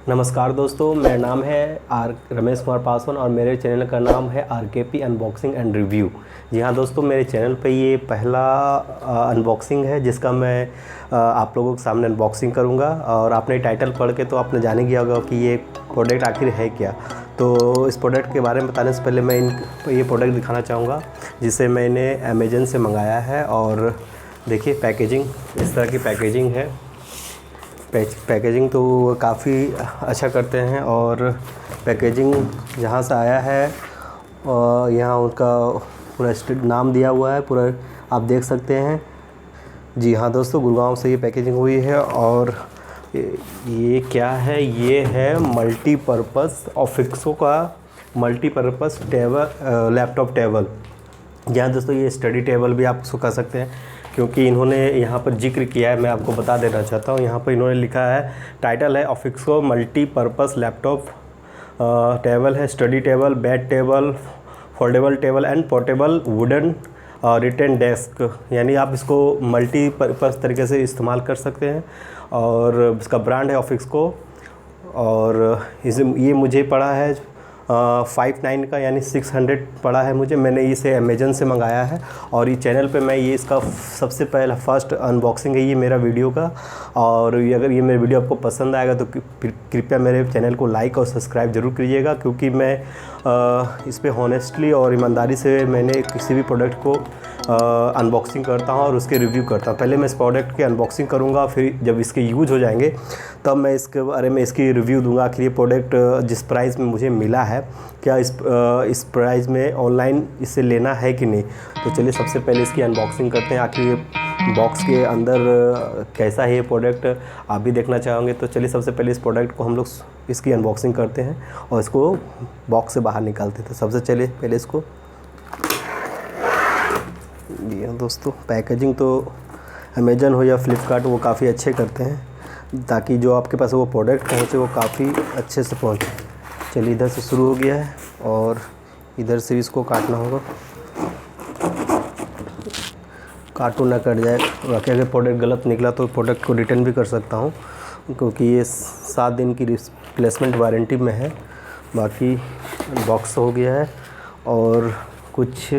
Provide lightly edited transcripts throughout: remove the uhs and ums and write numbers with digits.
नमस्कार दोस्तों, मेरा नाम है रमेश कुमार पासवान और मेरे चैनल का नाम है RKP अनबॉक्सिंग एंड रिव्यू। जी हाँ दोस्तों, मेरे चैनल पे ये पहला अनबॉक्सिंग है जिसका मैं आप लोगों के सामने अनबॉक्सिंग करूँगा। और आपने टाइटल पढ़ के तो आपने जान ही गया होगा कि ये प्रोडक्ट आखिर है क्या। तो इस प्रोडक्ट के बारे में बताने से पहले मैं ये प्रोडक्ट दिखाना चाहूँगा जिसे मैंने अमेज़न से मंगाया है। और देखिए पैकेजिंग, इस तरह की पैकेजिंग है। पैकेजिंग तो काफ़ी अच्छा करते हैं। और पैकेजिंग जहाँ से आया है यहाँ उनका पूरा नाम दिया हुआ है, पूरा आप देख सकते हैं। जी हाँ दोस्तों, गुड़गांव से ये पैकेजिंग हुई है। और ये क्या है, ये है मल्टीपर्पज़ ऑफिक्सो का मल्टीपर्पज़ टेबल, लैपटॉप टेबल। यहाँ दोस्तों ये स्टडी टेबल भी आप उसको कह सकते हैं, क्योंकि इन्होंने यहाँ पर जिक्र किया है। मैं आपको बता देना चाहता हूँ, यहाँ पर इन्होंने लिखा है, टाइटल है ऑफिक्सो मल्टीपर्पज़ लैपटॉप टेबल है, study table, bed table, foldable table and portable wooden written desk. यानी आप इसको मल्टीपर्पज़ तरीके से इस्तेमाल कर सकते हैं। और इसका ब्रांड है ऑफिक्सो। और ये मुझे पड़ा है 59 का, यानी 600 पड़ा है मुझे। मैंने इसे अमेज़न से मंगाया है। और ये चैनल पे मैं ये इसका सबसे पहला फर्स्ट अनबॉक्सिंग है ये मेरा वीडियो का। और अगर ये मेरा वीडियो आपको पसंद आएगा तो कृपया मेरे चैनल को लाइक और सब्सक्राइब ज़रूर कीजिएगा, क्योंकि मैं इस पे हॉनेस्टली और ईमानदारी से मैंने किसी भी प्रोडक्ट को अनबॉक्सिंग करता हूँ और उसके रिव्यू करता हूँ। पहले मैं इस प्रोडक्ट की अनबॉक्सिंग करूँगा, फिर जब इसके यूज हो जाएंगे तब मैं इसके बारे में इसकी रिव्यू दूंगा। आखिर ये प्रोडक्ट जिस प्राइस में मुझे मिला है, क्या इस प्राइस में ऑनलाइन इसे लेना है कि नहीं। तो चलिए सबसे पहले इसकी अनबॉक्सिंग करते हैं। आखिर ये बॉक्स के अंदर कैसा है ये प्रोडक्ट, आप भी देखना चाहोगे। तो चलिए सबसे पहले इस प्रोडक्ट को हम लोग इसकी अनबॉक्सिंग करते हैं और इसको बॉक्स से बाहर निकालते हैं। तो सबसे चलिए पहले इसको, जी हाँ दोस्तों, पैकेजिंग तो अमेज़न हो या फ्लिपकार्ट वो काफ़ी अच्छे करते हैं, ताकि जो आपके पास वो प्रोडक्ट पहुँचे वो काफ़ी अच्छे से पहुँचे। चलिए इधर से शुरू हो गया है और इधर से इसको काटना होगा, काटू ना कट जाए। बाकी अगर प्रोडक्ट गलत निकला तो प्रोडक्ट को रिटर्न भी कर सकता हूँ, क्योंकि ये 7 दिन की रिप्लेसमेंट वारंटी में है। बाकी बॉक्स हो गया है और कुछ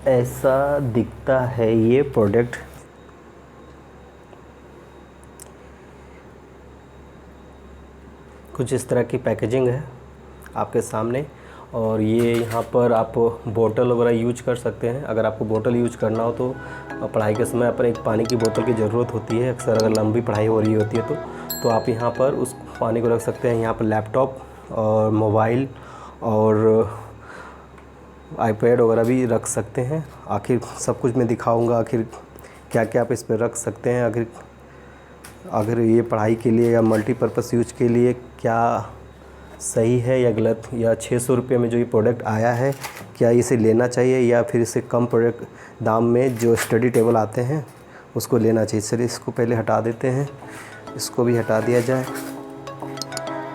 ऐसा दिखता है ये प्रोडक्ट। कुछ इस तरह की पैकेजिंग है आपके सामने। और ये यहाँ पर आप बोतल वगैरह यूज कर सकते हैं। अगर आपको बोतल यूज करना हो तो पढ़ाई के समय पर एक पानी की बोतल की ज़रूरत होती है अक्सर, अगर लंबी पढ़ाई हो रही होती है तो आप यहाँ पर उस पानी को रख सकते हैं। यहाँ पर लैपटॉप और मोबाइल और आईपैड वगैरह भी रख सकते हैं। आखिर सब कुछ मैं दिखाऊंगा, आखिर क्या क्या आप इस पर रख सकते हैं। अगर ये पढ़ाई के लिए या मल्टीपर्पज़ यूज के लिए क्या सही है या गलत, या 600 रुपये में जो ये प्रोडक्ट आया है क्या इसे लेना चाहिए, या फिर इससे कम प्रोडक्ट दाम में जो स्टडी टेबल आते हैं उसको लेना चाहिए। चलिए इसको पहले हटा देते हैं, इसको भी हटा दिया जाए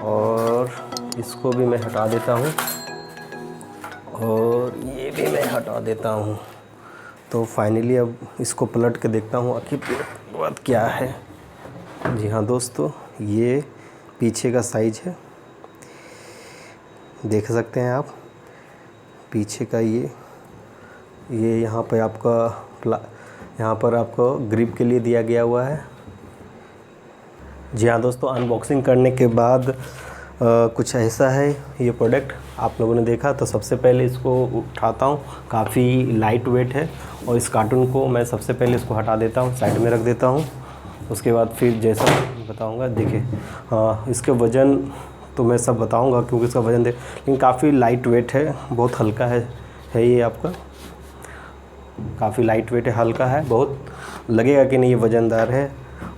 और इसको भी मैं हटा देता हूँ और ये भी मैं हटा देता हूँ। तो फाइनली अब इसको पलट के देखता हूँ आखिर बात क्या है। जी हाँ दोस्तों, ये पीछे का साइज है, देख सकते हैं आप पीछे का। ये यहाँ पे आपका यहाँ पर आपको ग्रिप के लिए दिया गया हुआ है। जी हाँ दोस्तों, अनबॉक्सिंग करने के बाद कुछ ऐसा है ये प्रोडक्ट। आप लोगों ने देखा। तो सबसे पहले इसको उठाता हूँ, काफ़ी लाइट वेट है। और इस कार्टून को मैं सबसे पहले इसको हटा देता हूँ, साइड में रख देता हूँ। उसके बाद फिर जैसा बताऊँगा, देखिए इसके वज़न तो मैं सब बताऊंगा, क्योंकि इसका वज़न लेकिन काफ़ी लाइट वेट है, बहुत हल्का है ये आपका, काफ़ी लाइट वेट है, हल्का है, बहुत लगेगा कि नहीं ये वज़नदार है।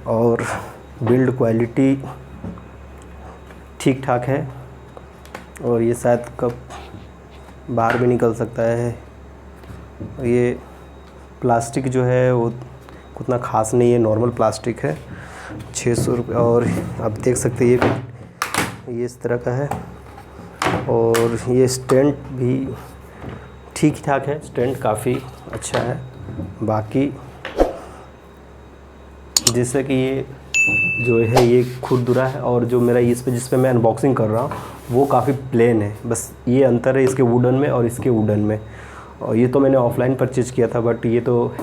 और बिल्ड क्वालिटी ठीक ठाक है। और ये शायद कब बाहर भी निकल सकता है। ये प्लास्टिक जो है वो उतना ख़ास नहीं है, नॉर्मल प्लास्टिक है। 600 रुपये। और आप देख सकते हैं ये इस तरह का है। और ये स्टैंड भी ठीक ठाक है, स्टैंड काफ़ी अच्छा है। बाकी जैसे कि ये जो है ये खुरदुरा है, और जो मेरा इस पे जिस पे मैं अनबॉक्सिंग कर रहा हूँ वो काफ़ी प्लेन है। बस ये अंतर है इसके वुडन में और इसके वुडन में। और ये तो मैंने ऑफ़लाइन परचेज़ किया था, बट ये तो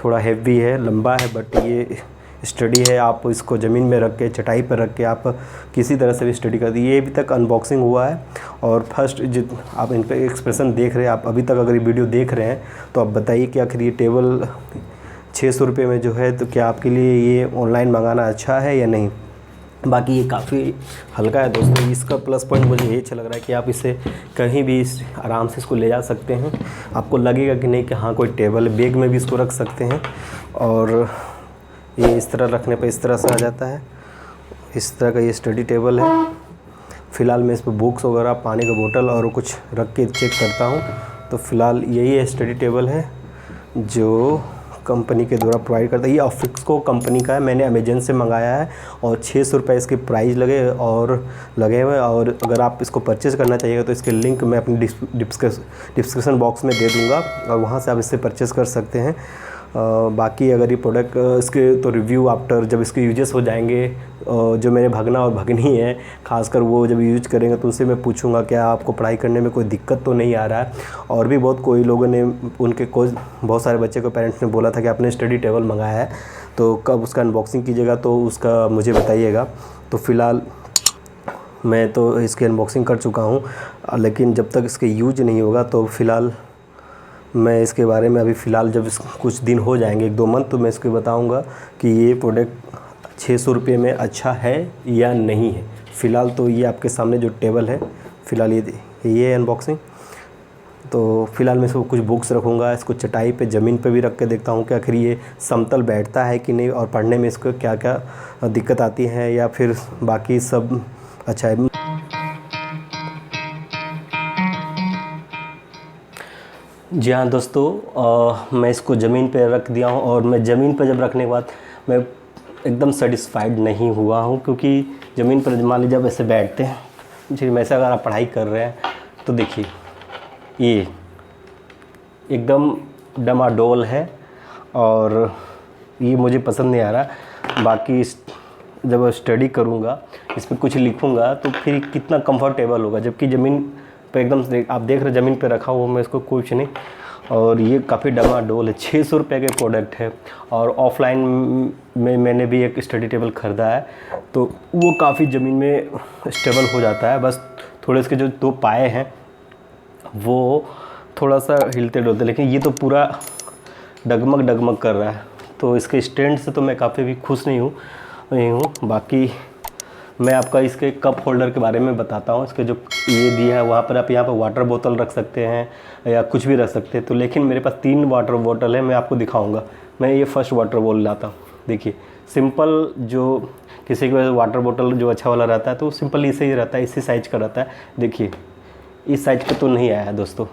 थोड़ा हैवी है, लंबा है, बट ये स्टडी है। आप इसको ज़मीन में रख के, चटाई पर रख के आप किसी तरह से भी स्टडी कर दी। ये अभी तक अनबॉक्सिंग हुआ है, और फर्स्ट जो आप इन पे एक्सप्रेशन देख रहे हैं, आप अभी तक अगर ये वीडियो देख रहे हैं तो आप बताइए कि आखिर ये टेबल 600 रुपये में जो है, तो क्या आपके लिए ये ऑनलाइन मंगाना अच्छा है या नहीं। बाकी ये काफ़ी हल्का है दोस्तों। इसका प्लस पॉइंट मुझे ये अच्छा लग रहा है कि आप इसे कहीं भी आराम से इसको ले जा सकते हैं। आपको लगेगा कि नहीं कि हाँ कोई टेबल, बैग में भी इसको रख सकते हैं। और ये इस तरह रखने पर इस तरह से आ जाता है। इस तरह का ये स्टडी टेबल है। फ़िलहाल मैं इस पर बुक्स वगैरह, पानी का बोतल और कुछ रख के चेक करता हूँ। तो फ़िलहाल यही है स्टडी टेबल है जो कंपनी के द्वारा प्रोवाइड करता है। ये ऑफिक्सको कंपनी का है, मैंने अमेजन से मंगाया है, और 600 रुपये इसके प्राइस लगे हुए। और अगर आप इसको परचेज़ करना चाहिएगा तो इसके लिंक मैं अपनी डिस्क्रिप्शन बॉक्स में दे दूँगा, और वहाँ से आप इससे परचेज़ कर सकते हैं। बाकी अगर ये प्रोडक्ट इसके तो रिव्यू आफ्टर जब इसके यूजेस हो जाएंगे, जो मेरे भगना और भगनी है खासकर, वो जब यूज करेंगे तो उनसे मैं पूछूंगा क्या आपको पढ़ाई करने में कोई दिक्कत तो नहीं आ रहा है। और भी कोई लोगों ने, उनके बहुत सारे बच्चे को पेरेंट्स ने बोला था कि आपने स्टडी टेबल मंगाया है, तो कब उसका अनबॉक्सिंग कीजिएगा तो उसका मुझे बताइएगा। तो फ़िलहाल मैं तो इसकी अनबॉक्सिंग कर चुका हूँ, लेकिन जब तक इसके यूज नहीं होगा तो फ़िलहाल मैं इसके बारे में अभी फ़िलहाल जब कुछ दिन हो जाएंगे, 1-2 मंथ, तो मैं इसको बताऊंगा कि ये प्रोडक्ट 600 रुपये में अच्छा है या नहीं है। फ़िलहाल तो ये आपके सामने जो टेबल है, फ़िलहाल ये है अनबॉक्सिंग। तो फ़िलहाल मैं इसको कुछ बुक्स रखूँगा, इसको चटाई पे, ज़मीन पे भी रख के देखता हूँ कि आखिर ये समतल बैठता है कि नहीं, और पढ़ने में इसको क्या क्या दिक्कत आती है, या फिर बाकी सब अच्छा है। जी हाँ दोस्तों, मैं इसको ज़मीन पे रख दिया हूँ, और मैं ज़मीन पे जब रखने के बाद मैं एकदम सेटिस्फाइड नहीं हुआ हूँ, क्योंकि ज़मीन पर मान लीजिए जब ऐसे बैठते हैं, जी वैसे अगर आप पढ़ाई कर रहे हैं तो देखिए ये एकदम डमाडोल है, और ये मुझे पसंद नहीं आ रहा। बाकी जब स्टडी करूँगा, इस पर कुछ लिखूँगा तो फिर कितना कंफर्टेबल होगा, जबकि ज़मीन पे एकदम आप देख रहे ज़मीन पे रखा हुआ मैं इसको कुछ नहीं, और ये काफ़ी डमाडोल है। 600 रुपये के प्रोडक्ट है, और ऑफ़लाइन में मैंने भी एक स्टडी टेबल ख़रीदा है, तो वो काफ़ी ज़मीन में स्टेबल हो जाता है। बस थोड़े इसके जो 2 पाए हैं वो थोड़ा सा हिलते डुलते, लेकिन ये तो पूरा डगमग कर रहा है। तो इसके स्टैंड से तो मैं काफ़ी भी खुश नहीं हूँ। बाकी मैं आपका इसके कप होल्डर के बारे में बताता हूँ। इसके जो ये दिया है, वहाँ पर आप यहाँ पर वाटर बोतल रख सकते हैं या कुछ भी रख सकते हैं। तो लेकिन मेरे पास 3 वाटर बोतल है, मैं आपको दिखाऊंगा। मैं ये फर्स्ट वाटर बोतल लाता हूँ। देखिए सिंपल, जो किसी के पास वाटर बोतल जो अच्छा वाला रहता है तो सिंपल इसे ही रहता है, इसी साइज का रहता है। देखिए इस साइज का तो नहीं आया है दोस्तों,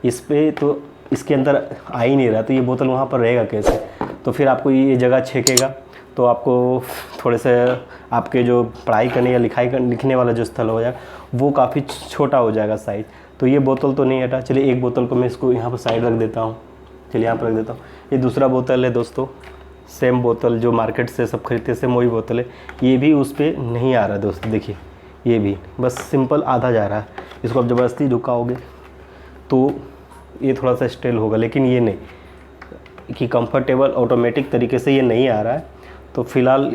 इस पर तो इसके अंदर आ ही नहीं रहा, तो ये बोतल वहाँ पर रहेगा कैसे। तो फिर आपको ये जगह छेकेगा, तो आपको थोड़े से आपके जो पढ़ाई करने या लिखने वाला जो स्थल हो जाएगा वो काफ़ी छोटा हो जाएगा साइज़। तो ये बोतल तो नहीं हटा। चलिए एक बोतल को मैं इसको यहाँ पर साइड रख देता हूँ। चलिए यहाँ पर रख देता हूँ। ये दूसरा बोतल है दोस्तों, सेम बोतल जो मार्केट से सब खरीदते हैं, सेम वही बोतल है। ये भी उस पर नहीं आ रहा दोस्तों, देखिए ये भी बस सिंपल आधा जा रहा है। इसको आप ज़बरदस्ती झुकाओगे तो ये थोड़ा सा स्टेल होगा, लेकिन ये नहीं कि कंफर्टेबल ऑटोमेटिक तरीके से ये नहीं आ रहा है। तो फ़िलहाल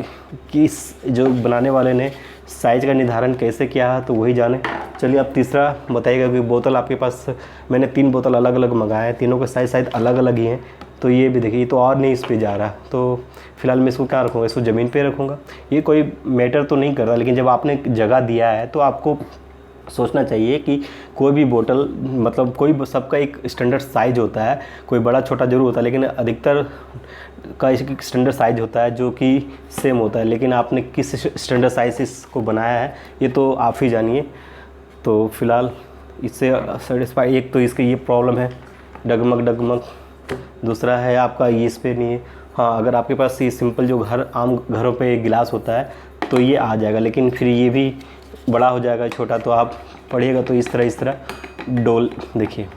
किस जो बनाने वाले ने साइज़ का निर्धारण कैसे किया है तो वही जाने। चलिए अब तीसरा बताइएगा कि बोतल आपके पास, मैंने 3 बोतल अलग अलग मंगाए हैं, तीनों के साइज़ शायद अलग अलग ही हैं। तो ये भी देखिए, ये तो और नहीं इस पर जा रहा। तो फ़िलहाल मैं इसको क्या रखूँगा, इसको ज़मीन पे रखूँगा। ये कोई मैटर तो नहीं कर रहा, लेकिन जब आपने जगह दिया है तो आपको सोचना चाहिए कि कोई भी बोतल, मतलब कोई सबका एक स्टैंडर्ड साइज़ होता है, कोई बड़ा छोटा ज़रूर होता है, लेकिन अधिकतर का एक स्टैंडर्ड साइज़ होता है जो कि सेम होता है। लेकिन आपने किस स्टैंडर्ड साइज़ से इसको बनाया है ये तो आप ही जानिए। तो फ़िलहाल इससे सेटिस्फाई, एक तो इसकी ये प्रॉब्लम है डगमग, दूसरा है आपका ये इस पर नहीं है। हाँ, अगर आपके पास ये सिंपल जो आम घरों पे गिलास होता है तो ये आ जाएगा, लेकिन फिर ये भी बड़ा हो जाएगा छोटा, तो आप पढ़िएगा तो इस तरह डोल, देखिए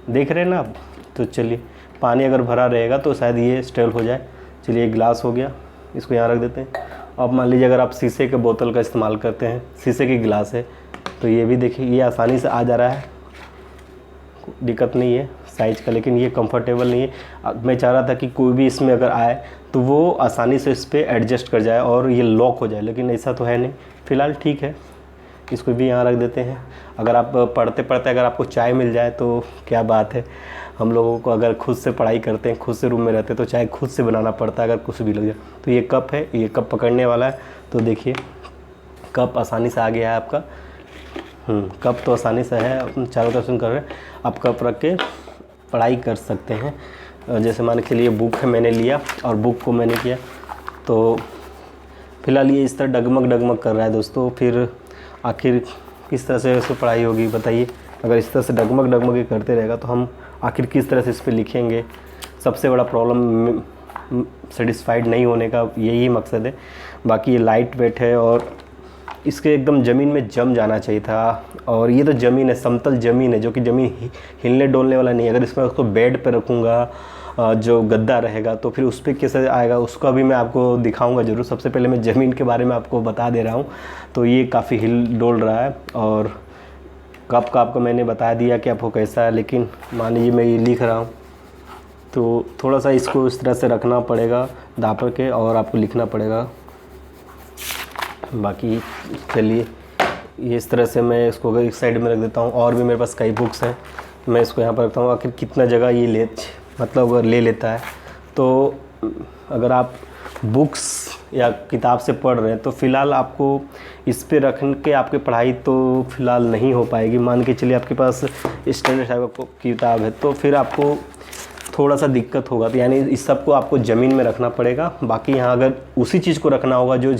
देख रहे हैं ना आप। तो चलिए पानी अगर भरा रहेगा तो शायद ये स्टेबल हो जाए। चलिए एक गिलास हो गया, इसको यहाँ रख देते हैं। अब मान लीजिए अगर आप शीशे के बोतल का इस्तेमाल करते हैं, शीशे की गिलास है, तो ये भी देखिए ये आसानी से आ जा रहा है, दिक्कत नहीं है साइज़ का, लेकिन ये कंफर्टेबल नहीं है। मैं चाह रहा था कि कोई भी इसमें अगर आए तो वो आसानी से इस पर एडजस्ट कर जाए और ये लॉक हो जाए, लेकिन ऐसा तो है नहीं। फ़िलहाल ठीक है, इसको भी यहाँ रख देते हैं। अगर आप पढ़ते पढ़ते अगर आपको चाय मिल जाए तो क्या बात है। हम लोगों को अगर खुद से पढ़ाई करते हैं, खुद से रूम में रहते हैं, तो चाय खुद से बनाना पड़ता है अगर कुछ भी लग जाए। तो ये कप है, ये कप पकड़ने वाला है, तो देखिए कप आसानी से आ गया है आपका। कप तो आसानी से है, चारों तरफ से कर रहे हैं। आप कप रख के पढ़ाई कर सकते हैं। जैसे मान के लिए बुक है, मैंने लिया और बुक को मैंने किया, तो फ़िलहाल ये इस तरह डगमग डगमग कर रहा है दोस्तों। फिर आखिर किस तरह से उसको पढ़ाई होगी बताइए। अगर इस तरह से डगमग डगमग करते रहेगा तो हम आखिर किस तरह से इस पर लिखेंगे। सबसे बड़ा प्रॉब्लम सेटिस्फाइड नहीं होने का यही मकसद है। बाकी ये लाइट वेट है और इसके एकदम ज़मीन में जम जाना चाहिए था। और ये तो ज़मीन है, समतल ज़मीन है, जो कि ज़मीन हिलने डोलने वाला नहीं है। अगर इसमें उसको बेड पे रखूँगा, जो गद्दा रहेगा, तो फिर उस पर कैसे आएगा उसका भी मैं आपको दिखाऊंगा ज़रूर। सबसे पहले मैं ज़मीन के बारे में आपको बता दे रहा हूँ। तो ये काफ़ी हिल डोल रहा है और कप का आपको मैंने बता दिया कि आपको कैसा है। लेकिन मान लीजिए मैं ये लिख रहा हूँ, तो थोड़ा सा इसको इस तरह से रखना पड़ेगा दापर के और आपको लिखना पड़ेगा। बाकी चलिए ये इस तरह से मैं इसको एक साइड में रख देता हूँ। और भी मेरे पास कई बुक्स हैं, मैं इसको यहाँ पर रखता हूँ। आखिर कितना जगह ये अगर ले लेता है। तो अगर आप बुक्स या किताब से पढ़ रहे हैं तो फ़िलहाल आपको इस पे रख के आपकी पढ़ाई तो फ़िलहाल नहीं हो पाएगी। मान के चलिए आपके पास स्टैंडर्ड टाइप की किताब है, तो फिर आपको थोड़ा सा दिक्कत होगा। तो यानी इस सब को आपको ज़मीन में रखना पड़ेगा। बाकी यहाँ अगर उसी चीज़ को रखना होगा जो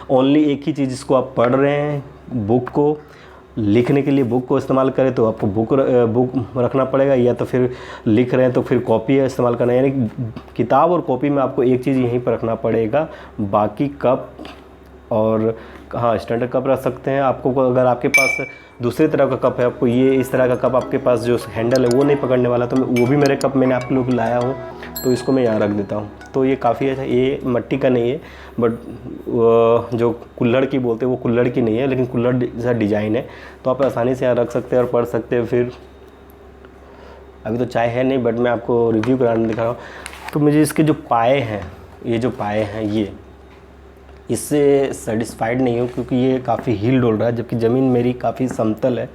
ओनली एक ही चीज़ जिसको आप पढ़ रहे हैं, बुक को लिखने के लिए बुक को इस्तेमाल करें, तो आपको बुक रखना पड़ेगा। या तो फिर लिख रहे हैं तो फिर कॉपी इस्तेमाल करना है। यानी किताब और कॉपी में आपको एक चीज़ यहीं पर रखना पड़ेगा। बाकी कप और हाँ स्टैंडर्ड कप रख सकते हैं। आपको अगर आपके पास दूसरी तरह का कप है, आपको ये इस तरह का कप आपके पास जो हैंडल है वो नहीं पकड़ने वाला, तो वो भी मेरे कप मैंने आप लोग लाया हूँ, तो इसको मैं यहाँ रख देता हूँ। तो ये काफ़ी अच्छा, ये मिट्टी का नहीं है, बट जो कुल्हड़ की बोलते हैं वो कुल्हड़ की नहीं है, लेकिन कुल्हड़ जैसा डिज़ाइन है। तो आप आसानी से यहाँ रख सकते हैं और पढ़ सकते हैं। फिर अभी तो चाय है नहीं, बट मैं आपको रिव्यू कराने दिखा रहा हूँ। तो मुझे इसके जो पाए हैं, ये जो पाए हैं, ये इससे सेटिस्फाइड नहीं हूँ, क्योंकि ये काफ़ी हिल डोल रहा है, जबकि ज़मीन मेरी काफ़ी समतल है।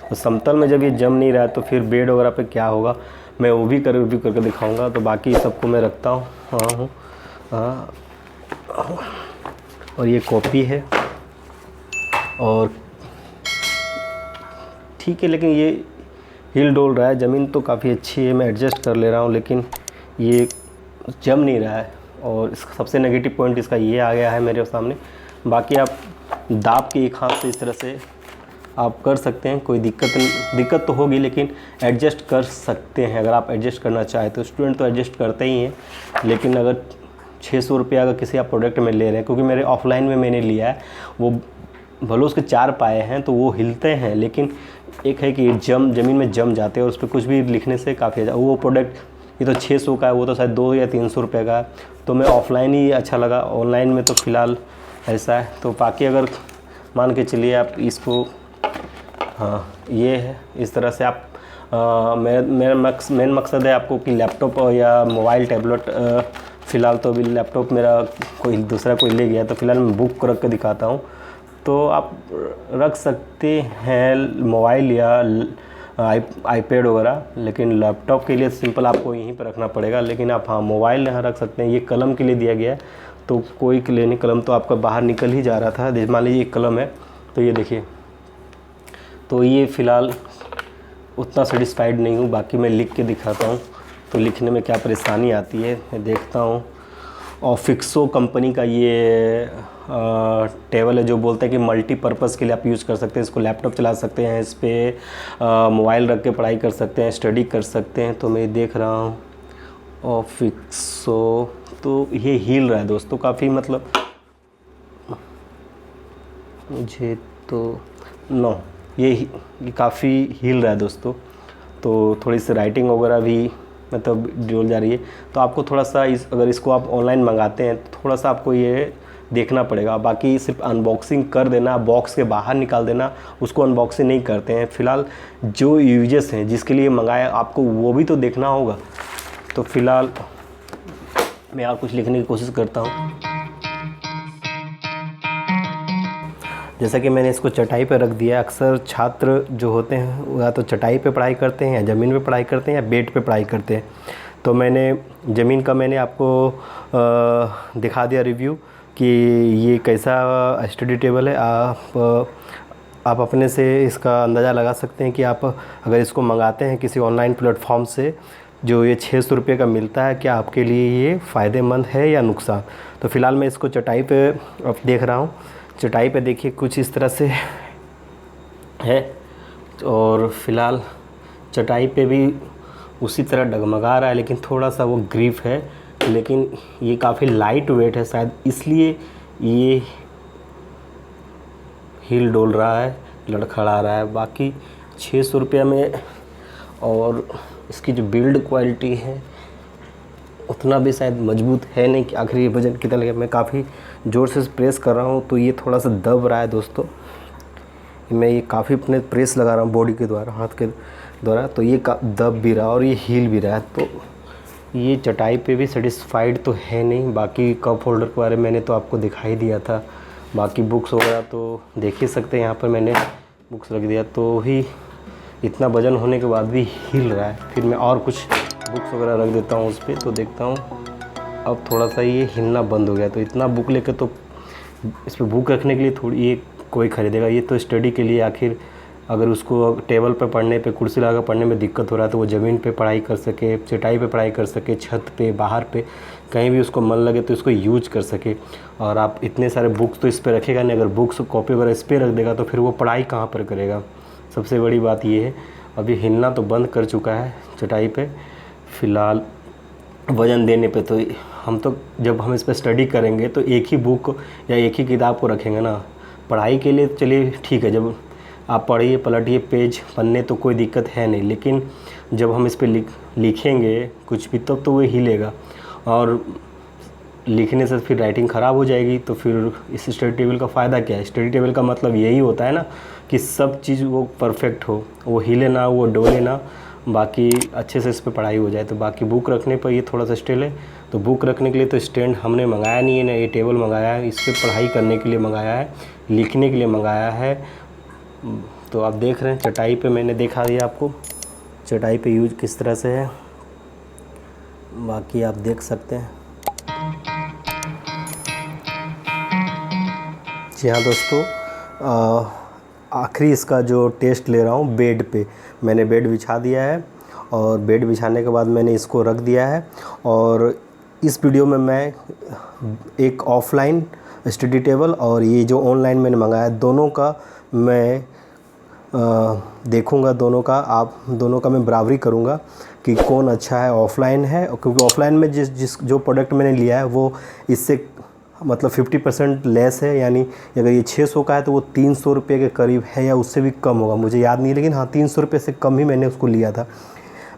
तो समतल में जब ये जम नहीं रहा है तो फिर बेड वगैरह पे क्या होगा, मैं वो भी रिव्यू करके दिखाऊंगा। तो बाकी सबको मैं रखता हूँ। और ये कॉपी है और ठीक है, लेकिन ये हिल डोल रहा है। ज़मीन तो काफ़ी अच्छी है, मैं एडजस्ट कर ले रहा हूँ, लेकिन ये जम नहीं रहा है। और इसका सबसे नेगेटिव पॉइंट इसका ये आ गया है मेरे सामने। बाकी आप दाब के एक हाथ से इस तरह से आप कर सकते हैं, कोई दिक्कत तो होगी, लेकिन एडजस्ट कर सकते हैं। अगर आप एडजस्ट करना चाहें तो स्टूडेंट तो एडजस्ट करते ही हैं। लेकिन अगर 600 रुपया अगर किसी आप प्रोडक्ट में ले रहे हैं, क्योंकि मेरे ऑफलाइन में मैंने लिया है, वो भले उसके 4 पाए हैं तो वो हिलते हैं, लेकिन एक है कि ज़मीन में जम जाते हैं और उस पर कुछ भी लिखने से काफ़ी अच्छा। वो प्रोडक्ट ये तो 600 का है, वो तो शायद 200 या 300 रुपये का है। तो मैं ऑफ़लाइन ही अच्छा लगा, ऑनलाइन में तो फ़िलहाल ऐसा है। तो बाकी अगर मान के चलिए आप इसको, हाँ ये है, इस तरह से आप मेरा मेन मकसद है आपको कि लैपटॉप या मोबाइल टैबलेट, फ़िलहाल तो अभी लैपटॉप मेरा कोई दूसरा कोई ले गया, तो फ़िलहाल मैं बुक को रख के दिखाता हूँ। तो आप रख सकते हैं मोबाइल या आईपैड वगैरह, लेकिन लैपटॉप के लिए सिंपल आपको यहीं पर रखना पड़ेगा। लेकिन आप हाँ मोबाइल यहाँ रख सकते हैं। ये कलम के लिए दिया गया है, तो कोई के लिए नहीं, कलम तो आपका बाहर निकल ही जा रहा था। मान लीजिए एक कलम है, तो ये देखिए, तो ये फ़िलहाल उतना सेटिस्फाइड नहीं हूँ। बाकी मैं लिख के दिखाता हूँ तो लिखने में क्या परेशानी आती है मैं देखता हूँ। और फिक्सो कंपनी का ये टेबल है, जो बोलते हैं कि मल्टीपर्पज़ के लिए आप यूज़ कर सकते हैं। इसको लैपटॉप चला सकते हैं, इस पर मोबाइल रख के पढ़ाई कर सकते हैं, स्टडी कर सकते हैं। तो मैं देख रहा हूँ और फिक्सो, तो ये हिल रहा है दोस्तों काफ़ी, मतलब मुझे तो ये काफ़ी हिल रहा है दोस्तों। तो थोड़ी सी राइटिंग वगैरह भी मतलब डोल जा रही है। तो आपको थोड़ा सा अगर इसको आप ऑनलाइन मंगाते हैं तो थोड़ा सा आपको ये देखना पड़ेगा। बाकी सिर्फ अनबॉक्सिंग कर देना, बॉक्स के बाहर निकाल देना, उसको अनबॉक्सिंग नहीं करते हैं। फ़िलहाल जो यूजर्स हैं जिसके लिए मंगाया, आपको वो भी तो देखना होगा। तो फ़िलहाल मैं और कुछ लिखने की कोशिश करता हूँ। जैसा कि मैंने इसको चटाई पर रख दिया। अक्सर छात्र जो होते हैं वो या तो चटाई पे पढ़ाई करते हैं, या ज़मीन पे पढ़ाई करते हैं, या बेड पे पढ़ाई करते हैं। तो मैंने ज़मीन का मैंने आपको दिखा दिया रिव्यू कि ये कैसा स्टडी टेबल है। आप अपने से इसका अंदाज़ा लगा सकते हैं कि आप अगर इसको मंगाते हैं किसी ऑनलाइन प्लेटफॉर्म से, जो ये 600 रुपये का मिलता है, क्या आपके लिए ये फ़ायदेमंद है या नुकसान। तो फ़िलहाल मैं इसको चटाई पे अब देख रहा हूँ। चटाई पे देखिए कुछ इस तरह से है, और फ़िलहाल चटाई पे भी उसी तरह डगमगा रहा है, लेकिन थोड़ा सा वो ग्रिप है। लेकिन ये काफ़ी लाइट वेट है, शायद इसलिए ये हिल डोल रहा है, लड़खड़ा रहा है। बाकी 600 रुपये में, और इसकी जो बिल्ड क्वालिटी है उतना भी शायद मजबूत है नहीं कि आखिर ये वजन कितना लगेगा। मैं काफ़ी ज़ोर से प्रेस कर रहा हूँ तो ये थोड़ा सा दब रहा है दोस्तों। मैं ये काफ़ी अपने प्रेस लगा रहा हूँ बॉडी के द्वारा, हाथ के द्वारा, तो ये दब भी रहा और ये हिल भी रहा है। तो ये चटाई पे भी सेटिस्फाइड तो है नहीं। बाकी कप होल्डर के बारे में मैंने तो आपको दिखाई दिया था। बाकी बुक्स वगैरह तो देख ही सकते हैं, यहाँ पर मैंने बुक्स रख दिया तो ही इतना वजन होने के बाद भी हिल रहा है। फिर मैं और कुछ बुक्स वगैरह रख देता हूँ उस पर, तो देखता हूँ अब थोड़ा सा ये हिलना बंद हो गया। तो इतना बुक लेकर तो इस पर बुक रखने के लिए थोड़ी ये कोई ख़रीदेगा। ये तो स्टडी के लिए, आखिर अगर उसको टेबल पे पढ़ने पे, कुर्सी लगा कर पढ़ने में दिक्कत हो रहा है तो वो ज़मीन पे पढ़ाई कर सके, चटाई पे पढ़ाई कर सके, छत पे, बाहर पे, कहीं भी उसको मन लगे तो इसको यूज कर सके। और आप इतने सारे बुक्स तो इस पर रखेगा नहीं। अगर बुक्स कॉपी वगैरह इस पर रख देगा तो फिर वो पढ़ाई कहाँ पर करेगा। सबसे बड़ी बात ये है। अभी हिलना तो बंद कर चुका है चटाई पे। फ़िलहाल वज़न देने पे तो हम तो, जब हम इस पर स्टडी करेंगे तो एक ही बुक या एक ही किताब को रखेंगे ना। पढ़ाई के लिए चलिए ठीक है, जब आप पढ़िए पलटिए पेज पन्ने तो कोई दिक्कत है नहीं, लेकिन जब हम इस पर लिखेंगे कुछ भी तब तो वो हिलेगा, और लिखने से फिर राइटिंग ख़राब हो जाएगी। तो फिर इस स्टडी टेबल का फ़ायदा क्या है। स्टडी टेबल का मतलब यही होता है ना कि सब चीज़ वो परफेक्ट हो, वो हिले ना, वो डोले ना, बाकी अच्छे से इस पर पढ़ाई हो जाए। तो बाकी बुक रखने पर ये थोड़ा सा स्टेल है। तो बुक रखने के लिए तो स्टैंड हमने मंगाया नहीं है ना, ये टेबल मंगाया है। इस पर पढ़ाई करने के लिए मंगाया है, लिखने के लिए मंगाया है। तो आप देख रहे हैं चटाई पे मैंने दिखा दिया आपको, चटाई पे यूज किस तरह से है। बाकी आप देख सकते हैं। जी हाँ दोस्तों, आखिरी इसका जो टेस्ट ले रहा हूँ बेड पे। मैंने बेड बिछा दिया है, और बेड बिछाने के बाद मैंने इसको रख दिया है। और इस वीडियो में मैं एक ऑफ़लाइन स्टडी टेबल और ये जो ऑनलाइन मैंने मंगाया, दोनों का मैं देखूंगा, दोनों का मैं बराबरी करूंगा कि कौन अच्छा है, ऑफ़लाइन है। क्योंकि ऑफ़लाइन में जो प्रोडक्ट मैंने लिया है वो इससे मतलब 50% लेस है। यानी अगर ये 600 का है तो वो 300 रुपये के करीब है, या उससे भी कम होगा, मुझे याद नहीं, लेकिन हाँ 300 रुपये से कम ही मैंने उसको लिया था।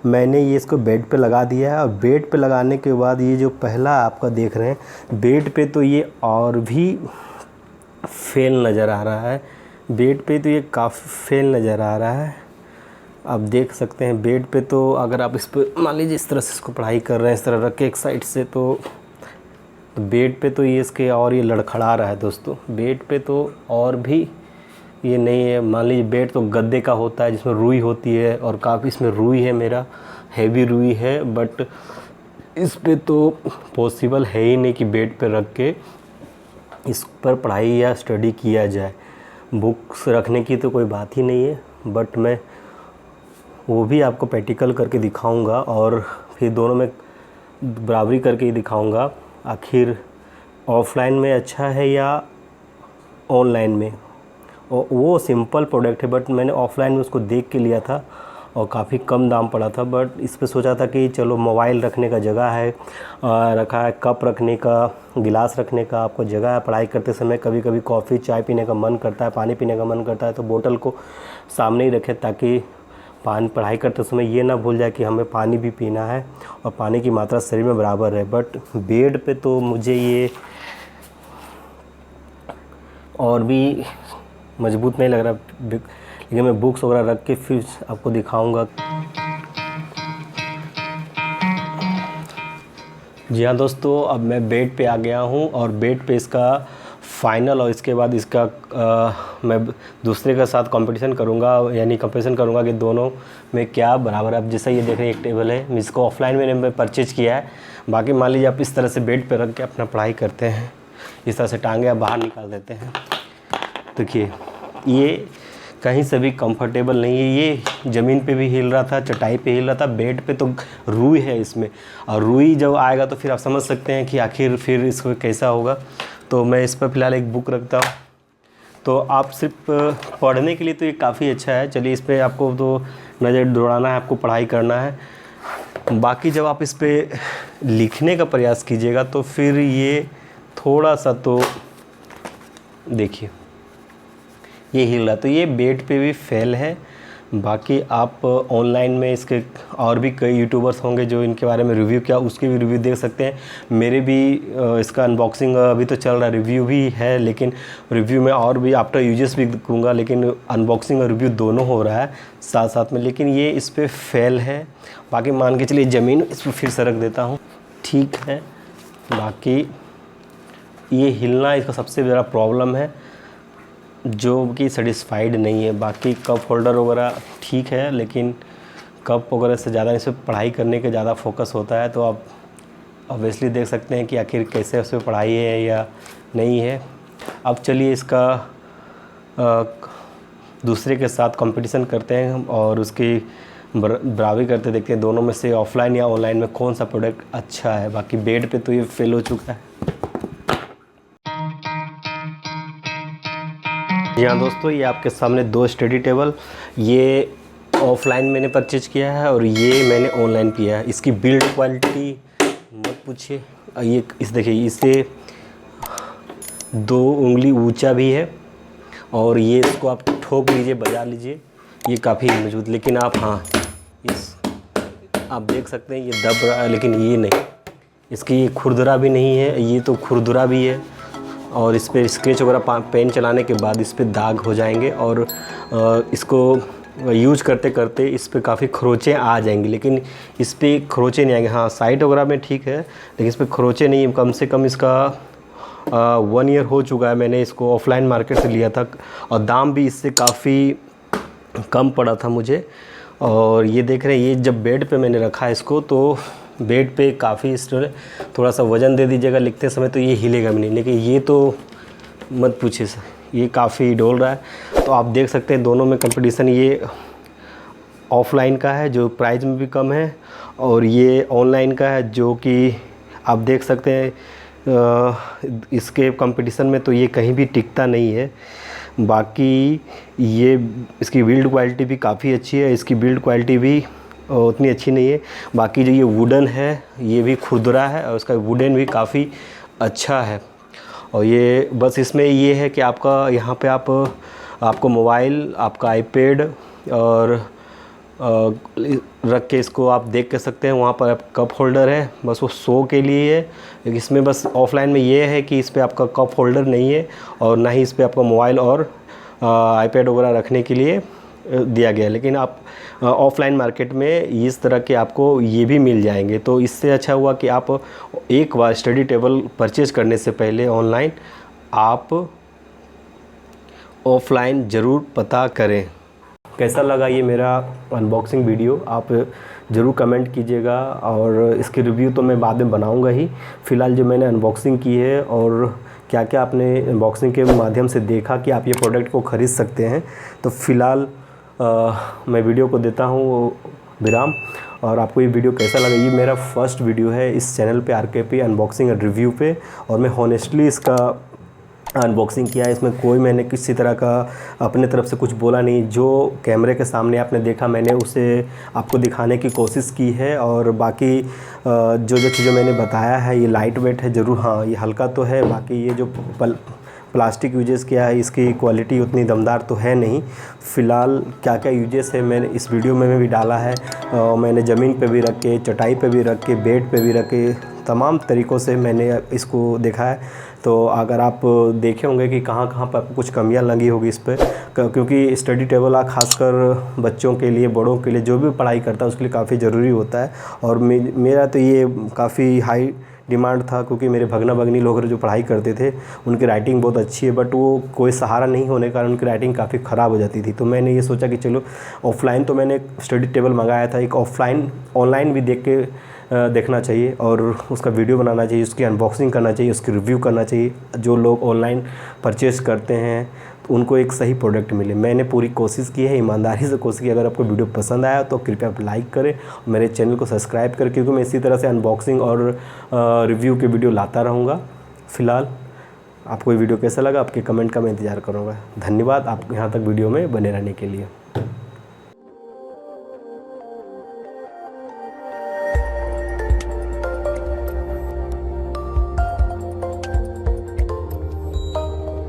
मैंने ये इसको बेड पे लगा दिया है, और बेड पे लगाने के बाद ये जो पहला आपका देख रहे हैं बेड पे, तो ये और भी फेल नज़र आ रहा है। बेड पे तो ये काफ़ी फेल नज़र आ रहा है। आप देख सकते हैं बेड पे, तो अगर आप इस पर मान लीजिए इस तरह से इसको पढ़ाई कर रहे हैं, इस तरह रख के एक साइड से, तो बेड पे तो ये इसके और ये लड़खड़ा रहा है दोस्तों। बेड पे तो और भी ये नहीं है। मान लीजिए बेड तो गद्दे का होता है जिसमें रुई होती है, और काफ़ी इसमें रुई है, मेरा हैवी रुई है। बट इस पे तो पॉसिबल है ही नहीं कि बेड पे रख के इस पर पढ़ाई या स्टडी किया जाए। बुक्स रखने की तो कोई बात ही नहीं है, बट मैं वो भी आपको प्रैक्टिकल करके दिखाऊंगा, और फिर दोनों में बराबरी करके ही दिखाऊंगा आखिर ऑफ़लाइन में अच्छा है या ऑनलाइन में। और वो सिंपल प्रोडक्ट है, बट मैंने ऑफ़लाइन में उसको देख के लिया था और काफ़ी कम दाम पड़ा था। बट इस पे सोचा था कि चलो मोबाइल रखने का जगह है, रखा है, कप रखने का, गिलास रखने का आपको जगह है। पढ़ाई करते समय कभी कभी कॉफ़ी चाय पीने का मन करता है, पानी पीने का मन करता है, तो बोतल को सामने ही रखें ताकि पढ़ाई करते समय ये ना भूल जाए कि हमें पानी भी पीना है और पानी की मात्रा शरीर में बराबर है। बट बेड पे तो मुझे ये और भी मजबूत नहीं लग रहा, लेकिन मैं बुक्स वगैरह रख के फिर आपको दिखाऊंगा। जी हाँ दोस्तों, अब मैं बेड पे आ गया हूँ और बेड पे इसका फाइनल और इसके बाद इसका मैं दूसरे के साथ कंपटीशन करूँगा, यानी कंपैरिजन करूँगा कि दोनों में क्या बराबर है। अब जैसा ये देख रहे हैं एक टेबल है, इसको ऑफलाइन मैंने परचेज़ किया है। बाकी मान लीजिए आप इस तरह से बेड पे रख के अपना पढ़ाई करते हैं, इस तरह से टांगे आप बाहर निकाल देते हैं। देखिए ये कहीं से भी कंफर्टेबल नहीं है, ये ज़मीन पे भी हिल रहा था, चटाई पे हिल रहा था, बेड पे तो रुई है इसमें, और रुई जब आएगा तो फिर आप समझ सकते हैं कि आखिर फिर इसको कैसा होगा। तो मैं इस पर फ़िलहाल एक बुक रखता हूँ। तो आप सिर्फ पढ़ने के लिए तो ये काफ़ी अच्छा है। चलिए इस पर आपको तो नज़र दौड़ाना है, आपको पढ़ाई करना है। बाकी जब आप इस पर लिखने का प्रयास कीजिएगा तो फिर ये थोड़ा सा तो देखिए ये हिल रहा, तो ये बेड पे भी फेल है। बाकी आप ऑनलाइन में इसके और भी कई यूट्यूबर्स होंगे जो इनके बारे में रिव्यू किया, उसके भी रिव्यू देख सकते हैं। मेरे भी इसका अनबॉक्सिंग अभी तो चल रहा है, रिव्यू भी है, लेकिन रिव्यू में और भी आफ्टर यूजेस भी दूँगा, लेकिन अनबॉक्सिंग और रिव्यू दोनों हो रहा है साथ साथ में। लेकिन ये इस पर फेल है। बाकी मान के चलिए ज़मीन इस पर फिर से रख देता हूँ, ठीक है। बाकी ये हिलना इसका सबसे बड़ा प्रॉब्लम है जो कि सेटिस्फाइड नहीं है। बाकी कप होल्डर वगैरह ठीक है, लेकिन कप वगैरह से ज़्यादा इस पर पढ़ाई करने के ज़्यादा फोकस होता है। तो आप ऑब्वियसली देख सकते हैं कि आखिर कैसे उस पर पढ़ाई है या नहीं है। अब चलिए इसका दूसरे के साथ कंपटीशन करते हैं और उसकी बराबरी करते देखते हैं दोनों में से ऑफ़लाइन या ऑनलाइन में कौन सा प्रोडक्ट अच्छा है। बाकी बेड पे तो ये फेल हो चुका है। जी हाँ दोस्तों, ये आपके सामने दो स्टडी टेबल, ये ऑफ़लाइन मैंने परचेज किया है और ये मैंने ऑनलाइन किया है। इसकी बिल्ड क्वालिटी मत पूछिए। ये इस देखिए, इससे 2 उंगली ऊंचा भी है और ये इसको आप ठोक लीजिए, बजा लीजिए, ये काफ़ी मजबूत। लेकिन आप आप देख सकते हैं ये दब रहा है, लेकिन ये नहीं, इसकी ये खुरदरा भी नहीं है, ये तो खुरदरा भी है। और इस पर स्केच वगैरह पेन चलाने के बाद इस पर दाग हो जाएंगे और इसको यूज करते करते इस पर काफ़ी खरोंचे आ जाएंगी, लेकिन इस पर खरोंचे नहीं आएंगे। हाँ, साइड वगैरह में ठीक है, लेकिन इस पर खरोंचे नहीं। कम से कम इसका 1 ईयर हो चुका है, मैंने इसको ऑफ़लाइन मार्केट से लिया था और दाम भी इससे काफ़ी कम पड़ा था मुझे। और ये देख रहे हैं, ये जब बेड पे मैंने रखा है इसको, तो बेड पे काफ़ी थोड़ा सा वज़न दे दीजिएगा लिखते समय तो ये हिलेगा भी नहीं, लेकिन ये तो मत पूछिए सर, ये काफ़ी डोल रहा है। तो आप देख सकते हैं दोनों में कंपटीशन ये ऑफ़लाइन का है जो प्राइस में भी कम है, और ये ऑनलाइन का है जो कि आप देख सकते हैं इसके कंपटीशन में तो ये कहीं भी टिकता नहीं है। बाकी ये इसकी बिल्ड क्वालिटी भी काफ़ी अच्छी है, इसकी बिल्ड क्वालिटी भी उतनी अच्छी नहीं है। बाकी जो ये वुडन है ये भी खुरदरा है और उसका वुडन भी काफ़ी अच्छा है। और ये बस इसमें ये है कि आपका यहाँ पे आपको मोबाइल, आपका आईपैड और रख के इसको आप देख के सकते हैं। वहाँ पर कप होल्डर है, बस वो शो के लिए है। लेकिन इसमें बस ऑफ़लाइन में ये है कि इस पर आपका कप होल्डर नहीं है और ना ही इस पर आपका मोबाइल और आईपैड वगैरह रखने के लिए दिया गया है। लेकिन आप ऑफ़लाइन मार्केट में इस तरह के आपको ये भी मिल जाएंगे। तो इससे अच्छा हुआ कि आप एक बार स्टडी टेबल परचेज़ करने से पहले ऑनलाइन आप ऑफ़लाइन ज़रूर पता करें। कैसा लगा ये मेरा अनबॉक्सिंग वीडियो, आप ज़रूर कमेंट कीजिएगा। और इसकी रिव्यू तो मैं बाद में बनाऊंगा ही। फ़िलहाल जो मैंने अनबॉक्सिंग की है और क्या क्या आपने अनबॉक्सिंग के माध्यम से देखा कि आप ये प्रोडक्ट को ख़रीद सकते हैं, तो फ़िलहाल मैं वीडियो को देता हूँ विराम। और आपको ये वीडियो कैसा लगा, ये मेरा फर्स्ट वीडियो है इस चैनल पे आरकेपी अनबॉक्सिंग एंड रिव्यू पे, और मैं हॉनेस्टली इसका अनबॉक्सिंग किया है। इसमें कोई मैंने किसी तरह का अपने तरफ से कुछ बोला नहीं। जो कैमरे के सामने आपने देखा मैंने उसे आपको दिखाने की कोशिश की है। और बाकी जो जो चीज़ें मैंने बताया है ये लाइट वेट है ज़रूर, हाँ ये हल्का तो है। बाकी ये जो प्लास्टिक यूजेस किया है, इसकी क्वालिटी उतनी दमदार तो है नहीं। फ़िलहाल क्या क्या यूजेस है मैंने इस वीडियो में भी डाला है। मैंने ज़मीन पे भी रख के, चटाई पे भी रख के, बेड पे भी रख के, तमाम तरीक़ों से मैंने इसको देखा है। तो अगर आप देखे होंगे कि कहाँ कहाँ पर कुछ कमियां लगी होगी इस पे, क्योंकि स्टडी टेबल खासकर बच्चों के लिए, बड़ों के लिए, जो भी पढ़ाई करता है उसके लिए काफ़ी ज़रूरी होता है। और मेरा तो ये काफ़ी हाई डिमांड था, क्योंकि मेरे भगना भगनी लोग जो पढ़ाई करते थे उनकी राइटिंग बहुत अच्छी है, बट वो कोई सहारा नहीं होने के कारण उनकी राइटिंग काफ़ी ख़राब हो जाती थी। तो मैंने ये सोचा कि चलो ऑफ़लाइन, तो मैंने स्टडी टेबल मंगाया था। एक ऑफ़लाइन, ऑनलाइन भी देखना चाहिए और उसका वीडियो बनाना चाहिए, उसकी अनबॉक्सिंग करना चाहिए, उसकी रिव्यू करना चाहिए। जो लोग ऑनलाइन परचेज़ करते हैं तो उनको एक सही प्रोडक्ट मिले। मैंने पूरी कोशिश की है, ईमानदारी से कोशिश की। अगर आपको वीडियो पसंद आया तो कृपया आप लाइक करें, मेरे चैनल को सब्सक्राइब करें, क्योंकि मैं इसी तरह से अनबॉक्सिंग और रिव्यू के वीडियो लाता रहूँगा। फ़िलहाल आपको ये वीडियो कैसा लगा, आपके कमेंट का मैं इंतज़ार करूँगा। धन्यवाद आप यहाँ तक वीडियो में बने रहने के लिए।